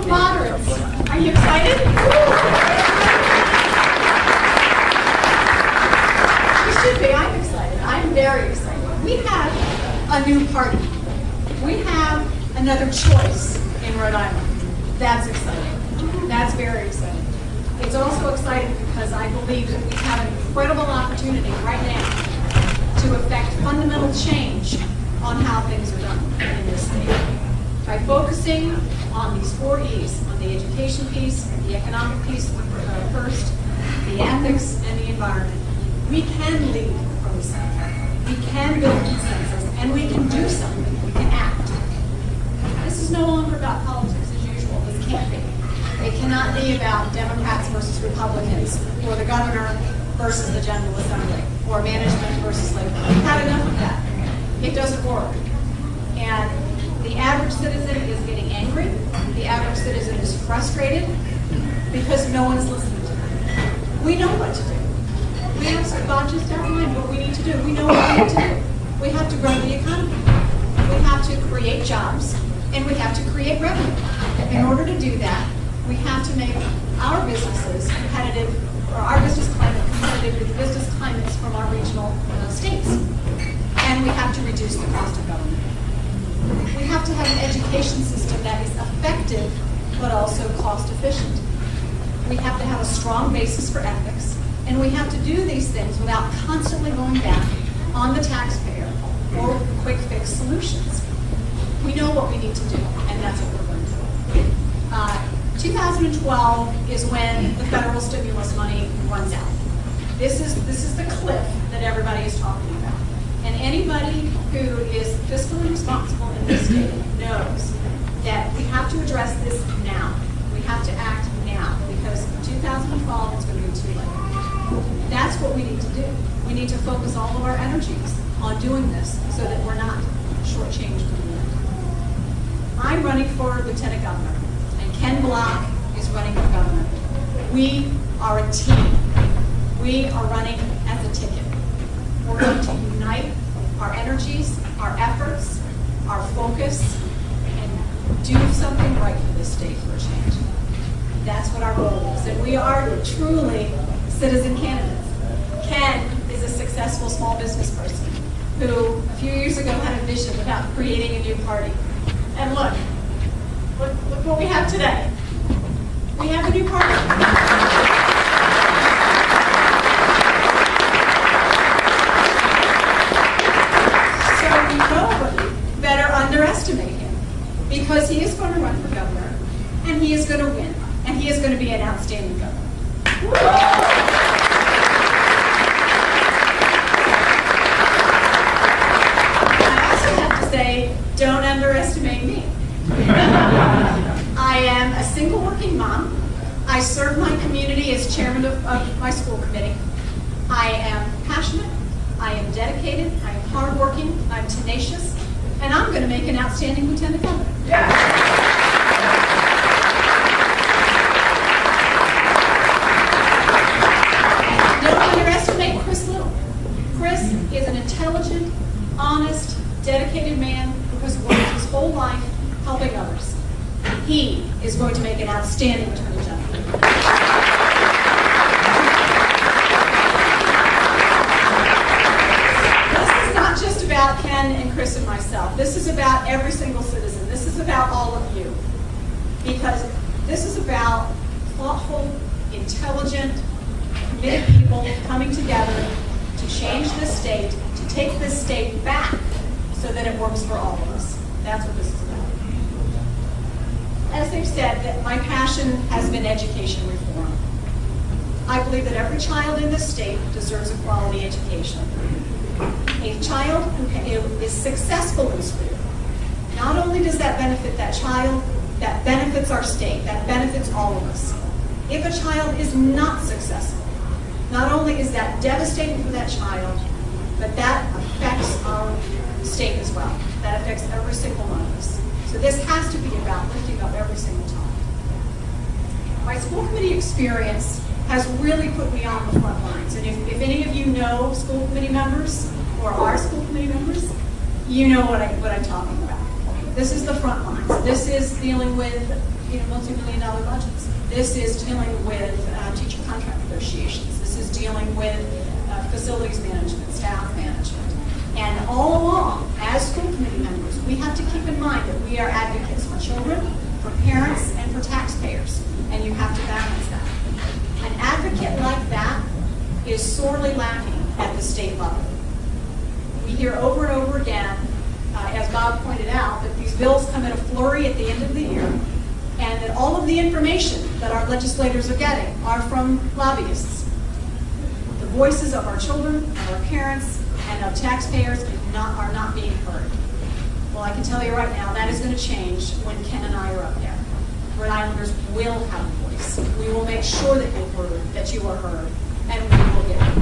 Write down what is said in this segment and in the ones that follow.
fellow moderates, are you excited? You should be. I'm excited. I'm very excited. We have a new party. We have another choice in Rhode Island. That's exciting. That's very exciting. It's also exciting because I believe that we have an incredible opportunity right now to affect fundamental change on how things are done in this state. By focusing on these 4 E's, on the education piece, the economic piece first, the ethics, and the environment, we can lead from the center. We can build consensus, and we can do something. We can act. This is no longer about politics as usual. This can't be. It cannot be about Democrats versus Republicans, or the governor versus the General Assembly, or management versus labor. We've had enough of that. It doesn't work. And the average citizen is getting angry. The average citizen is frustrated because no one's listening to them. We know what to do. We have Scott just outlined what we need to do. We know what we need to do. We have to grow the economy. We have to create jobs, and we have to create revenue. In order to do that, we have to make our businesses competitive, or our business climate competitive with the business climates from our regional states. And we have to reduce the cost of government. We have to have an education system that is effective, but also cost efficient. We have to have a strong basis for ethics, and we have to do these things without constantly going back on the taxpayer or quick fix solutions. We know what we need to do, and that's what we're going to do. 2012 is when the federal stimulus money runs out. This is the cliff that everybody is talking about. And anybody who is fiscally responsible in this state knows that we have to address this now. We have to act now, because 2012 is going to be too late. That's what we need to do. We need to focus all of our energies on doing this so that we're not shortchanged in the end. I'm running for lieutenant governor, and Ken Block is running for governor. We are a team. We are running as a ticket. We're going to unite our energies, our efforts, our focus, and do something right for this state for a change. That's what our goal is. And we are truly citizen candidates. Ken is a successful small business person who a few years ago had a vision about creating a new party. And look what we have today. We have a new party. Better underestimate him, because he is going to run for governor, and he is going to win, and he is going to be an outstanding governor. I also have to say, don't underestimate me. I am a single working mom. I serve my community as chairman of my school committee. I am passionate. I am dedicated. I am hardworking. I'm tenacious. And I'm going to make an outstanding lieutenant governor. Yeah. Don't underestimate Chris Little. Chris is an intelligent, honest, dedicated man who has worked his whole life helping others. He is going to make an outstanding attorney general. About Ken and Chris and myself. This is about every single citizen. This is about all of you. Because this is about thoughtful, intelligent, committed people coming together to change this state, to take this state back so that it works for all of us. That's what this is about. As they've said, that my passion has been education reform. I believe that every child in this state deserves a quality education. A child who is successful in school, not only does that benefit that child, that benefits our state, that benefits all of us. If a child is not successful, not only is that devastating for that child, but that affects our state as well. That affects every single one of us. So this has to be about lifting up every single child. My school committee experience has really put me on the front lines. And if any of you know school committee members or are school committee members, you know what I'm talking about. This is the front lines. This is dealing with multi-million-dollar budgets. This is dealing with teacher contract negotiations. This is dealing with facilities management, staff management. And all along, as school committee members, we have to keep in mind that we are advocates for children, for parents, and for taxpayers. And you have to balance that. An advocate like that is sorely lacking at the state level. We hear over and over again, as Bob pointed out, that these bills come in a flurry at the end of the year, and that all of the information that our legislators are getting are from lobbyists. The voices of our children, of our parents, and of taxpayers are not being heard. Well, I can tell you right now, that is going to change when Ken and I are up there. Rhode Islanders will have a voice. We will make sure that you're heard, that you are heard, and we will get it.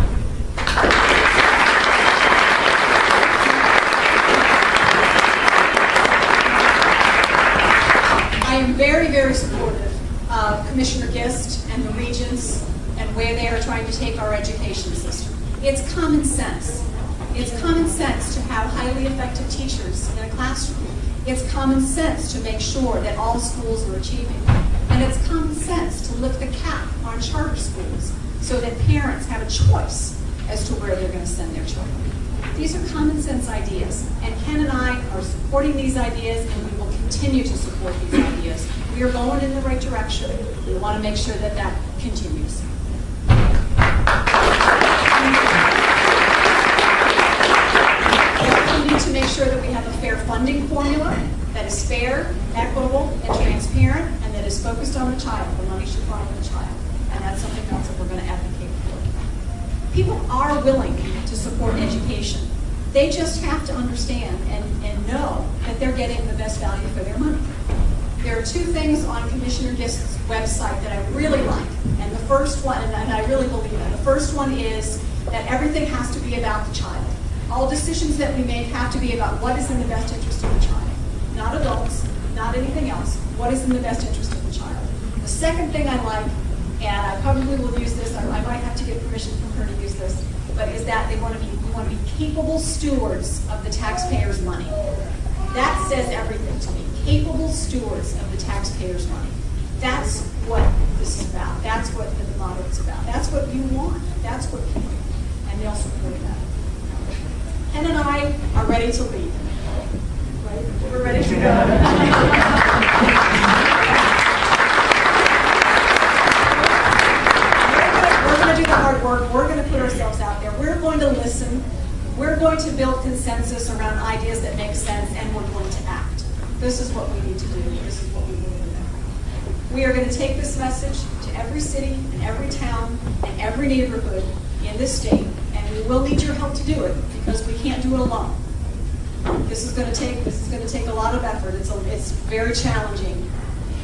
I am very, very supportive of Commissioner Gist and the Regents and where they are trying to take our education system. It's common sense. It's common sense to have highly effective teachers in a classroom. It's common sense to make sure that all schools are achieving. And it's common sense to lift the cap on charter schools so that parents have a choice as to where they're going to send their children. These are common sense ideas, and Ken and I are supporting these ideas, and we will continue to support these ideas. We are going in the right direction. We want to make sure that that continues. We need to make sure that we have a fair funding formula that is fair, equitable, and transparent, and that is focused on the child. The money should follow the child, and that's something else that we're going to advocate for. People are willing to support education. They just have to understand and know that they're getting the best value for their money. There are two things on Commissioner Gist's website that I really like, and the first one, and I really believe in, the first one is that everything has to be about the child. All decisions that we make have to be about what is in the best interest of the child. Not adults, not anything else. What is in the best interest of the child? The second thing I like, and I probably will use this, I might have to get permission from her to use this, but is that we want to be capable stewards of the taxpayers' money. That says everything to me. Capable stewards of the taxpayers' money. That's what this is about. That's what the motto is about. That's what you want. That's what people want. And they'll support that. Ken and I are ready to lead. Right? We're ready to go. We're going to do the hard work. We're going to put ourselves out there. We're going to listen. We're going to build consensus around ideas that make sense, and we're going to act. This is what we need to do. This is what we believe in. We are going to take this message to every city and every town and every neighborhood in this state, and we will need your help to do it because we can't do it alone. This is going to take a lot of effort. It's very challenging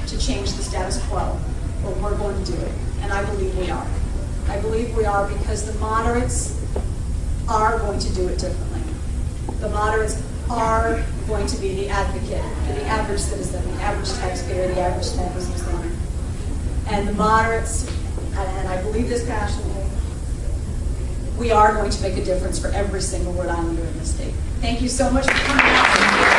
to change the status quo, but we're going to do it, and I believe we are. I believe we are because the moderates are going to do it differently. The moderates are going to be the advocate for the average citizen, the average taxpayer, the average small business owner. And the moderates, and I believe this passionately, we are going to make a difference for every single Rhode Islander in the state. Thank you so much for coming out.